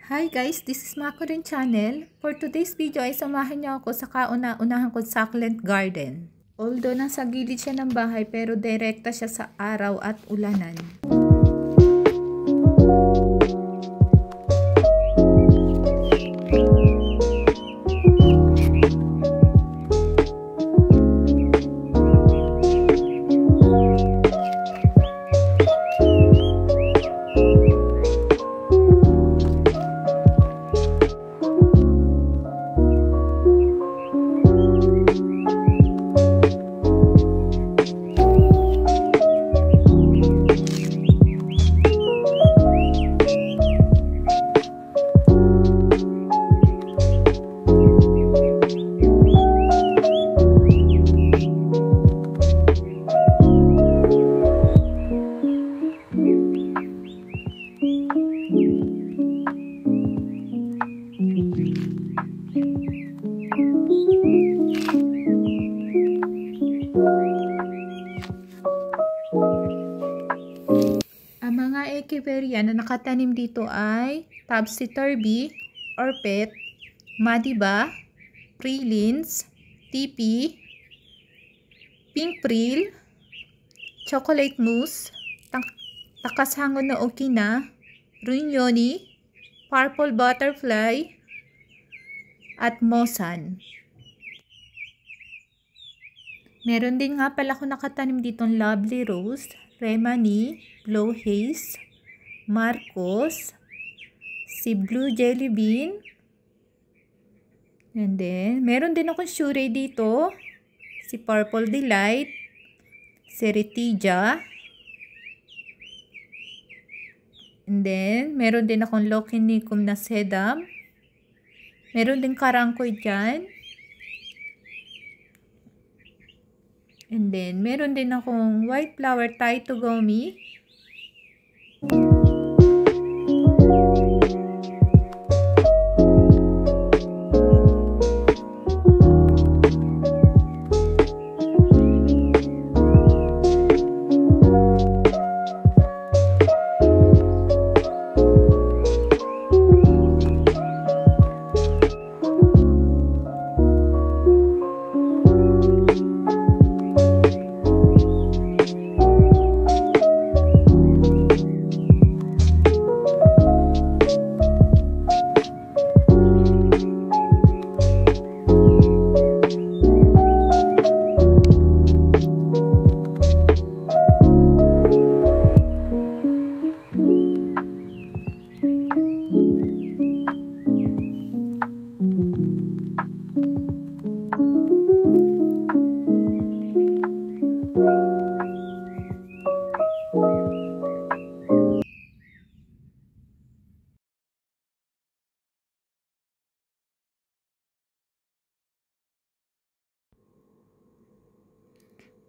Hi guys, this is Makorin channel. For today's video ay samahan niyo ako sa kauna-unahan kong succulent garden. Although nasa gilid siya ng bahay pero direkta siya sa araw at ulanan. Ang mga echeveria na nakatanim dito ay topsy-turvy, orpet, madiba, pralines, tipi, pink prill, chocolate mousse, takashangon na okina, runyoni, purple butterfly, at mosan. Meron din nga pala ako nakatanim ditong lovely rose, remani, blow haze, Marcos, si blue jelly bean, and then meron din akong shure dito, si purple delight, si retija, and then meron din akong lokinicum na sedum, meron din karangkoy dyan. And then, meron din akong white flower taitogami.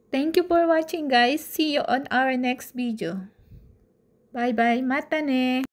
Thank you for watching guys. See you on our next video. Bye bye. Mata ne.